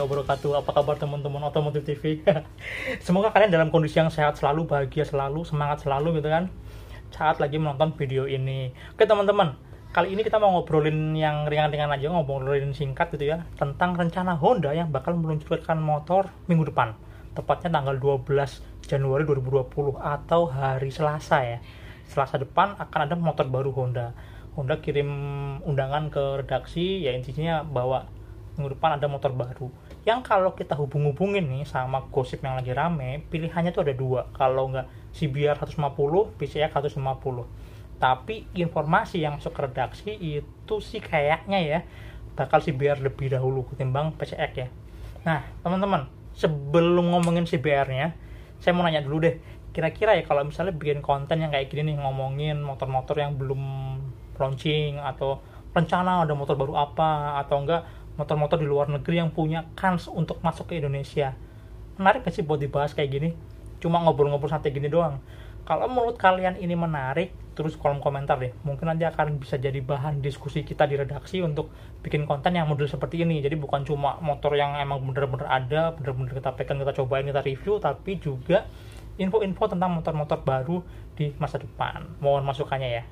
wabarakatuh. Apa kabar teman-teman Otomotif TV? Semoga kalian dalam kondisi yang sehat selalu, bahagia selalu, semangat selalu gitu kan saat lagi menonton video ini. Oke teman-teman, kali ini kita mau ngobrolin yang ringan-ringan aja, ngobrolin singkat gitu ya, tentang rencana Honda yang bakal meluncurkan motor minggu depan, tepatnya tanggal 12 Januari 2020 atau hari Selasa ya. Selasa depan akan ada motor baru Honda. Honda kirim undangan ke redaksi, ya intinya bahwa minggu depan ada motor baru. Yang kalau kita hubung-hubungin nih sama gosip yang lagi rame, pilihannya tuh ada dua. Kalau nggak CBR 150, PCX 150. Tapi informasi yang masuk ke redaksi itu sih kayaknya ya bakal CBR lebih dahulu ketimbang PCX ya. Nah teman-teman, sebelum ngomongin CBR-nya, saya mau nanya dulu deh, kira-kira ya kalau misalnya bikin konten yang kayak gini nih, ngomongin motor-motor yang belum launching atau rencana ada motor baru apa, atau enggak motor-motor di luar negeri yang punya kans untuk masuk ke Indonesia, menarik gak sih buat dibahas kayak gini? Cuma ngobrol-ngobrol santai gini doang. Kalau menurut kalian ini menarik, terus kolom komentar deh, mungkin nanti akan bisa jadi bahan diskusi kita di redaksi untuk bikin konten yang model seperti ini. Jadi bukan cuma motor yang emang bener-bener ada, bener-bener kita pegang, kita cobain, kita review, tapi juga info-info tentang motor-motor baru di masa depan. Mohon masukannya ya.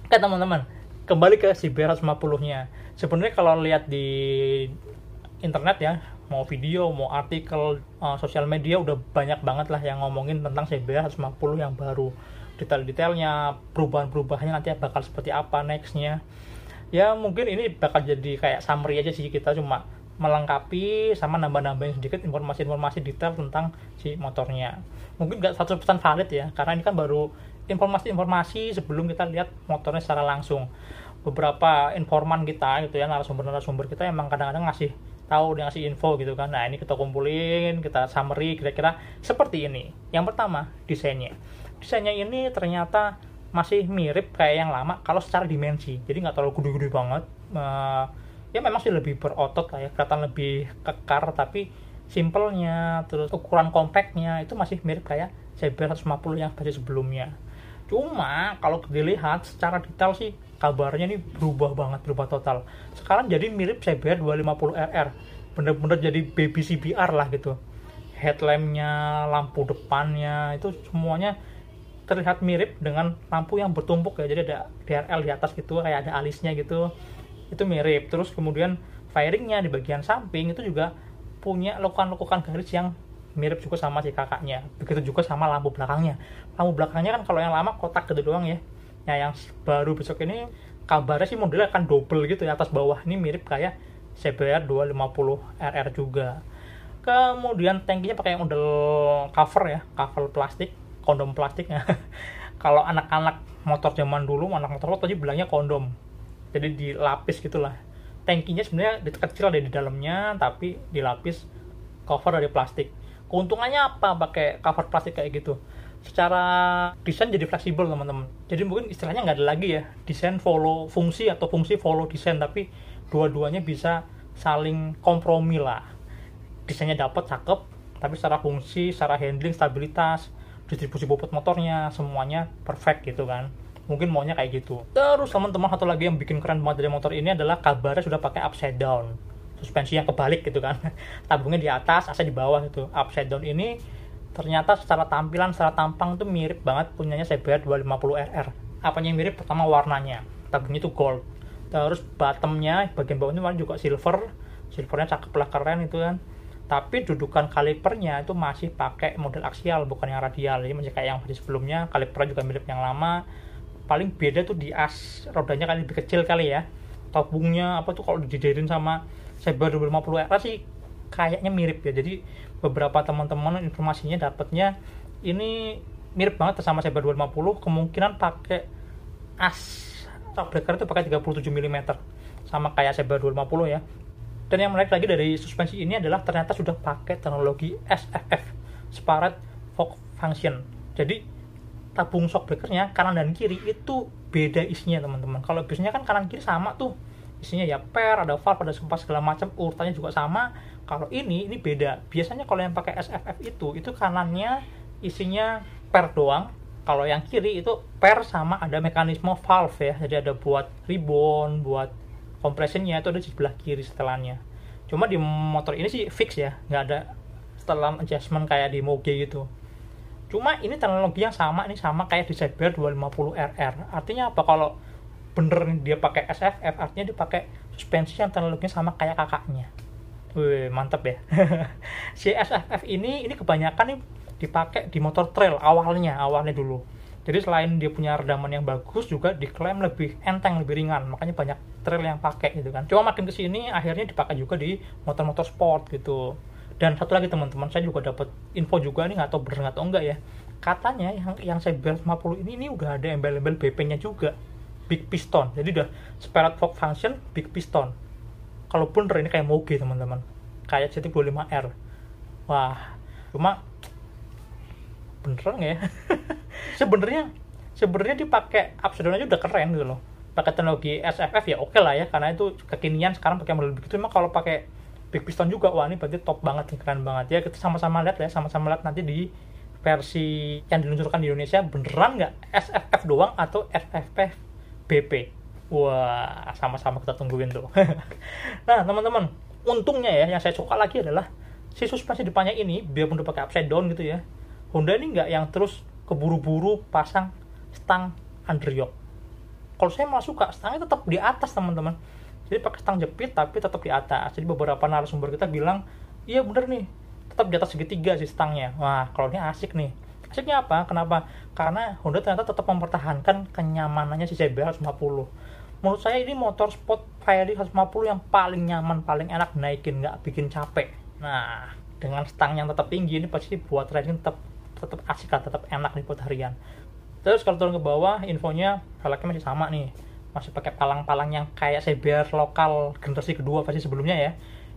Oke teman-teman, kembali ke CBR 150-nya. Sebenarnya kalau lihat di internet ya, mau video, mau artikel, sosial media, udah banyak banget lah yang ngomongin tentang CBR 150 yang baru. Detail-detailnya, perubahan-perubahannya nanti bakal seperti apa nextnya. Ya mungkin ini bakal jadi kayak summary aja sih, kita cuma melengkapi sama nambah-nambahin sedikit informasi-informasi detail tentang si motornya. Mungkin nggak 100% valid ya, karena ini kan baru informasi-informasi sebelum kita lihat motornya secara langsung. Beberapa informan kita gitu ya, narasumber-narasumber kita emang kadang-kadang ngasih tahu, dia ngasih info gitu kan. Nah ini kita kumpulin, kita summary kira-kira seperti ini. Yang pertama, desainnya ini ternyata masih mirip kayak yang lama kalau secara dimensi, jadi nggak terlalu gede-gede banget. Ya memang sih lebih berotot lah ya, kelihatan lebih kekar, tapi simpelnya, terus ukuran compactnya itu masih mirip kayak CBR 150 yang versi sebelumnya. Cuma kalau dilihat secara detail sih kabarnya ini berubah banget, berubah total. Sekarang jadi mirip CBR 250RR, bener-bener jadi baby CBR lah gitu. Headlampnya, lampu depannya itu semuanya terlihat mirip dengan lampu yang bertumpuk ya, jadi ada DRL di atas gitu, kayak ada alisnya gitu, itu mirip. Terus kemudian fairingnya di bagian samping itu juga punya lekukan-lekukan garis yang mirip juga sama si kakaknya. Begitu juga sama lampu belakangnya. Lampu belakangnya kan kalau yang lama kotak gitu doang ya. Nah yang baru besok ini kabarnya sih modelnya akan double gitu ya, atas bawah. Ini mirip kayak CBR 250RR juga. Kemudian tangkinya pakai model cover ya, cover plastik, kondom plastik ya. Kalau anak-anak motor zaman dulu, anak motor tadi bilangnya kondom. Jadi dilapis gitulah. Tangkinya sebenarnya kecil ada di dalamnya, tapi dilapis cover dari plastik. Keuntungannya apa pakai cover plastik kayak gitu? Secara desain jadi fleksibel teman-teman. Jadi mungkin istilahnya nggak ada lagi ya desain follow fungsi atau fungsi follow desain, tapi dua-duanya bisa saling kompromi lah. Desainnya dapat cakep, tapi secara fungsi, secara handling, stabilitas, distribusi bobot motornya semuanya perfect gitu kan. Mungkin maunya kayak gitu. Terus teman-teman, satu lagi yang bikin keren banget dari motor ini adalah kabarnya sudah pakai upside down, suspensi yang kebalik gitu kan. Tabungnya di atas, AC di bawah gitu. Upside down ini ternyata secara tampilan, secara tampang itu mirip banget punyanya CBR 250RR. Apanya yang mirip? Pertama warnanya, tabungnya itu gold. Terus bottomnya, bagian bawahnya warna juga silver. Silvernya cakep lah, keren itu kan. Tapi dudukan kalipernya itu masih pakai model aksial, bukan yang radial. Jadi masih kayak yang versi sebelumnya. Kalipernya juga mirip yang lama. Paling beda tuh di as rodanya kali lebih kecil kali ya. Tabungnya apa tuh kalau dijajarin sama CBR 250RR sih kayaknya mirip ya. Jadi beberapa teman-teman informasinya dapatnya ini mirip banget sama CBR 250, kemungkinan pakai as shockbreaker itu pakai 37 mm sama kayak CBR 250 ya. Dan yang menarik lagi dari suspensi ini adalah ternyata sudah pakai teknologi SFF, Separate Fork Function. Jadi tabung shockbreakernya kanan dan kiri itu beda isinya teman-teman. Kalau biasanya kan kanan kiri sama tuh isinya ya, per, ada valve, ada sempat segala macam, urutannya juga sama. Kalau ini beda. Biasanya kalau yang pakai SFF itu kanannya isinya per doang. Kalau yang kiri itu per sama ada mekanisme valve ya. Jadi ada buat ribbon, buat compressionnya itu ada di sebelah kiri setelannya. Cuma di motor ini sih fix ya, nggak ada setelan adjustment kayak di Moge gitu. Cuma ini teknologi yang sama, ini sama kayak di CBR 250RR. Artinya apa? Kalau bener nih dia pakai SFF, artinya dia pakai suspensi yang teknologinya sama kayak kakaknya. Wih, mantep ya. Si SFF ini kebanyakan nih dipakai di motor trail awalnya dulu. Jadi selain dia punya redaman yang bagus, juga diklaim lebih enteng, lebih ringan. Makanya banyak trail yang pakai gitu kan. Cuma makin kesini akhirnya dipakai juga di motor-motor sport gitu. Dan satu lagi teman-teman, saya juga dapat info juga nih, nggak tahu bener atau enggak ya. Katanya yang CBR 50 ini udah ada embel-embel BP-nya juga. Big piston. Jadi udah separate fork function, big piston. Kalau bener ini kayak Moge teman-teman. Kayak CT25R. Wah, cuma beneran nggak ya? sebenarnya dipakai upside down aja udah keren gitu loh. Pakai teknologi SFF ya oke lah ya, karena itu kekinian sekarang pakai model begitu. Cuma kalau pakai big piston juga, wah ini berarti top banget nih, keren banget ya. Kita sama-sama lihat nanti di versi yang diluncurkan di Indonesia beneran nggak SFF doang atau SFF BP. Wah, sama-sama kita tungguin tuh. Nah teman-teman, untungnya ya yang saya suka lagi adalah si suspensi depannya ini, biarpun udah pakai upside down gitu ya, Honda ini nggak yang terus keburu-buru pasang stang underyoke. Kalau saya malah suka stangnya tetap di atas teman-teman. Jadi pakai stang jepit tapi tetap di atas. Jadi beberapa narasumber kita bilang, iya bener nih, tetap di atas segitiga sih stangnya. Wah, kalau ini asik nih. Asiknya apa? Kenapa? Karena Honda ternyata tetap mempertahankan kenyamanannya si CBR 150. Menurut saya ini motor sport Ferrari 150 yang paling nyaman, paling enak naikin, nggak bikin capek. Nah, dengan stang yang tetap tinggi ini pasti buat riding tetap asik lah, tetap enak nih buat harian. Terus kalau turun ke bawah, infonya velgnya masih sama nih, masih pakai palang-palang yang kayak CBR lokal generasi kedua versi sebelumnya ya,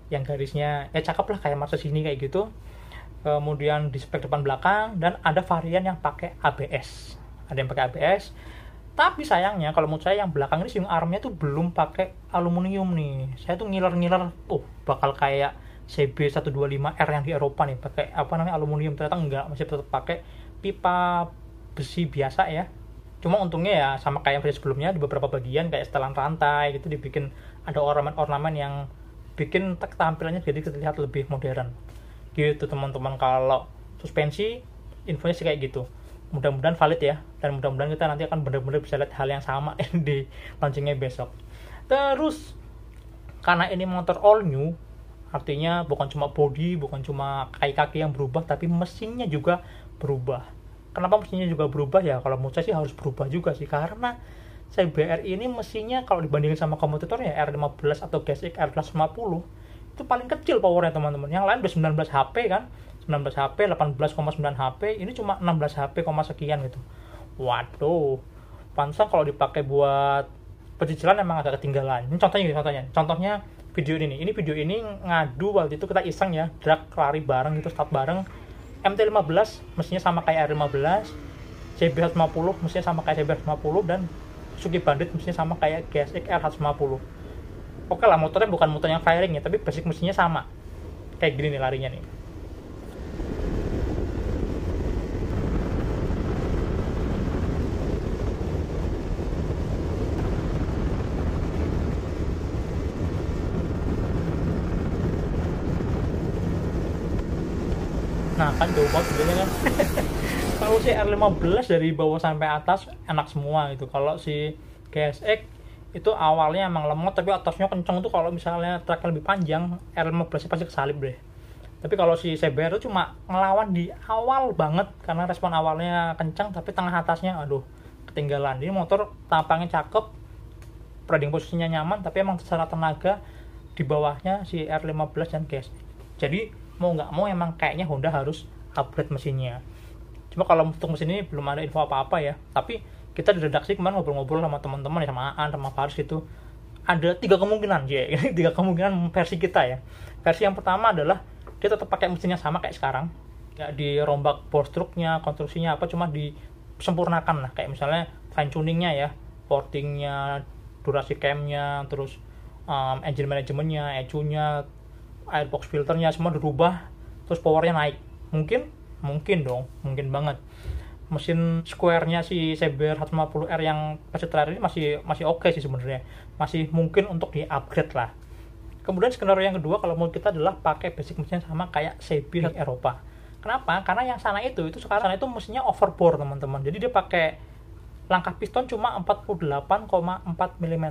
yang garisnya ya cakep lah kayak masa sini kayak gitu. Kemudian di spek depan belakang, dan ada varian yang pakai ABS, tapi sayangnya kalau menurut saya yang belakang ini swing armnya tuh belum pakai aluminium nih. Saya tuh ngiler bakal kayak CB125R yang di Eropa nih, pakai aluminium. Ternyata enggak, masih tetap pakai pipa besi biasa ya. Cuma untungnya ya sama kayak versi sebelumnya, di beberapa bagian kayak setelan rantai gitu dibikin ada ornamen-ornamen yang bikin tampilannya jadi terlihat lebih modern gitu teman-teman. Kalau suspensi infonya sih kayak gitu, mudah-mudahan valid ya, dan mudah-mudahan kita nanti akan benar-benar bisa lihat hal yang sama di launchingnya besok. Terus karena ini motor all new, artinya bukan cuma body, bukan cuma kaki-kaki yang berubah, tapi mesinnya juga berubah. Kenapa mesinnya juga berubah ya? Kalau menurut saya sih harus berubah juga sih, karena CBR ini mesinnya kalau dibandingin sama kompetitornya R15 atau GSX R150 itu paling kecil powernya teman-teman. Yang lain udah 19 HP kan, 19 HP, 18,9 HP, ini cuma 16 HP, sekian gitu. Waduh, pantesan kalau dipakai buat pecicilan emang agak ketinggalan. Ini contohnya video ini ngadu waktu itu kita iseng ya, drag lari bareng gitu, start bareng. MT15 mesinnya sama kayak R15, CB150 mesinnya sama kayak CB150, dan Suzuki Bandit mesinnya sama kayak GSX R150. Oke lah, motornya bukan motor yang firing ya, tapi basic mesinnya sama. Kayak gini nih larinya nih. Nah kan jauh banget sebenarnya kan. Kalau si R15 dari bawah sampai atas enak semua gitu. Kalau si GSX itu awalnya emang lemot, tapi atasnya kenceng tuh. Kalau misalnya tracknya lebih panjang, R15 pasti kesalip deh. Tapi kalau si CBR itu cuma ngelawan di awal banget, karena respon awalnya kenceng, tapi tengah atasnya aduh ketinggalan. Ini motor tampangnya cakep, riding posisinya nyaman, tapi emang secara tenaga di bawahnya si R15 dan GSX. Jadi mau nggak mau emang kayaknya Honda harus upgrade mesinnya. Cuma kalau untuk mesin ini belum ada info apa-apa ya. Tapi kita di redaksi kemarin ngobrol-ngobrol sama teman-teman ya, sama Aan, sama Faris gitu. Ada 3 kemungkinan ya, 3 kemungkinan versi kita ya. Versi yang pertama adalah dia tetap pakai mesinnya sama kayak sekarang, nggak dirombak bore stroke-nya, konstruksinya apa, cuma disempurnakan lah. Kayak misalnya fine tuningnya ya, portingnya, durasi cam-nya, terus engine manajemennya, ECU-nya, airbox filternya semua dirubah, terus powernya naik. Mungkin dong, mungkin banget. Mesin square-nya si CBR 150R yang versi terakhir ini masih oke sih sebenarnya, masih mungkin untuk di-upgrade lah. Kemudian skenario yang kedua kalau menurut kita adalah pakai basic mesin sama kayak CB Eropa. Kenapa? Karena yang sana itu sekarang itu mesinnya overbore teman-teman. Jadi dia pakai langkah piston cuma 48,4 mm.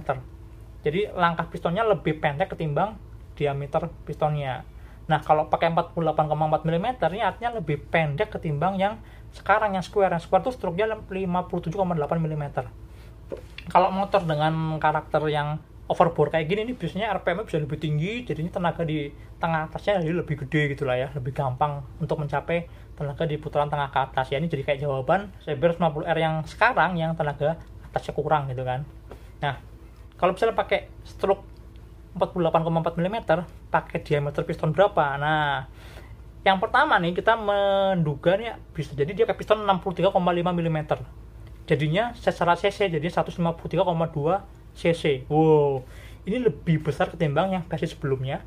Jadi langkah pistonnya lebih pendek ketimbang diameter pistonnya. Nah, kalau pakai 48,4 mm ini artinya lebih pendek ketimbang yang sekarang yang square. Yang square itu stroke-nya 57,8 mm. Kalau motor dengan karakter yang overbore kayak gini, ini biasanya RPM-nya bisa lebih tinggi, jadinya tenaga di tengah atasnya jadi lebih gede gitu lah ya, lebih gampang untuk mencapai tenaga di putaran tengah ke atas. Ya, ini jadi kayak jawaban CBR 50R yang sekarang yang tenaga atasnya kurang gitu kan. Nah, kalau misalnya pakai stroke 48,4 mm, pakai diameter piston berapa? Nah, yang pertama nih kita menduga nih bisa jadi dia pakai piston 63,5 mm. Jadinya secara cc jadi 153,2 cc. Wow, ini lebih besar ketimbang yang versi sebelumnya.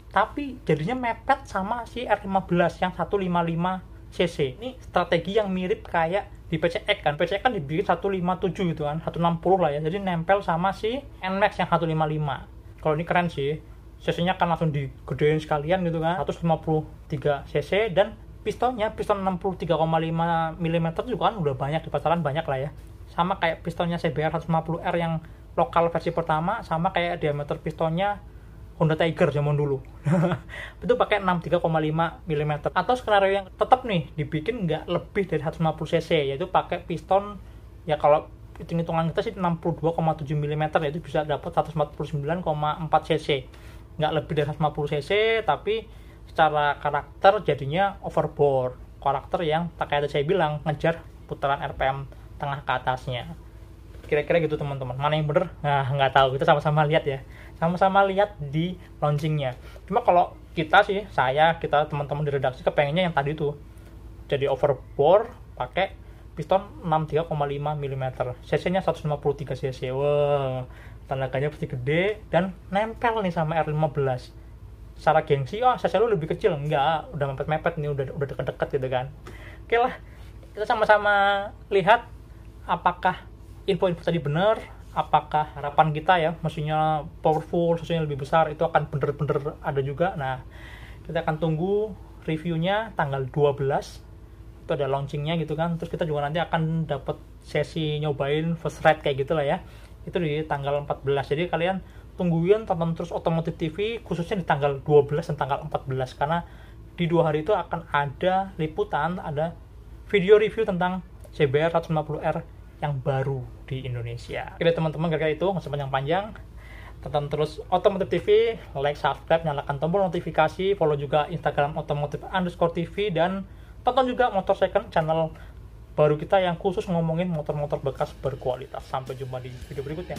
Tapi jadinya mepet sama si R15 yang 155 cc. Ini strategi yang mirip kayak di PCX kan. PCX kan dibikin 157 gitu kan, 160 lah ya. Jadi nempel sama si NMAX yang 155. Kalau ini keren sih. Cc-nya kan langsung digedein sekalian gitu kan. 153 cc dan piston 63,5 mm juga kan udah banyak di pasaran, banyak lah ya. Sama kayak pistonnya CBR 150R yang lokal versi pertama, sama kayak diameter pistonnya Honda Tiger zaman dulu. Itu pakai 63,5 mm. Atau skenario yang tetap nih dibikin nggak lebih dari 150 cc, yaitu pakai piston ya kalau hitung-hitungan kita sih 62,7 mm, yaitu bisa dapat 149,4 cc. Nggak lebih dari 150 cc, tapi secara karakter jadinya overbore, karakter yang tak kayak saya bilang ngejar putaran RPM tengah ke atasnya. Kira-kira gitu teman-teman. Mana yang bener? Nah, nggak tahu, kita sama-sama lihat ya, sama-sama lihat di launchingnya. Cuma kalau kita sih, kita teman-teman di redaksi kepengennya yang tadi tuh, jadi overbore pakai piston 63,5 mm, cc-nya 153 cc. Wah, tenaganya pasti gede dan nempel nih sama R15. Secara gengsi, cc lu lebih kecil. Enggak, udah mepet-mepet nih, udah deket-deket gitu kan. Oke lah, kita sama-sama lihat apakah info-info tadi benar, apakah harapan kita ya, mesinnya powerful, susunya lebih besar, itu akan bener-bener ada juga. Nah, kita akan tunggu reviewnya tanggal 12, itu ada launchingnya gitu kan. Terus kita juga nanti akan dapat sesi nyobain first ride kayak gitu lah ya, itu di tanggal 14. Jadi kalian tungguin, tonton terus Otomotif TV, khususnya di tanggal 12 dan tanggal 14, karena di 2 hari itu akan ada liputan, ada video review tentang CBR 150R yang baru di Indonesia. Oke teman-teman, gara-gara itu nggak panjang-panjang, tonton terus Otomotif TV, like, subscribe, nyalakan tombol notifikasi, follow juga Instagram otomotif_tv, dan tonton juga Motor Second, channel baru kita yang khusus ngomongin motor-motor bekas berkualitas. Sampai jumpa di video berikutnya.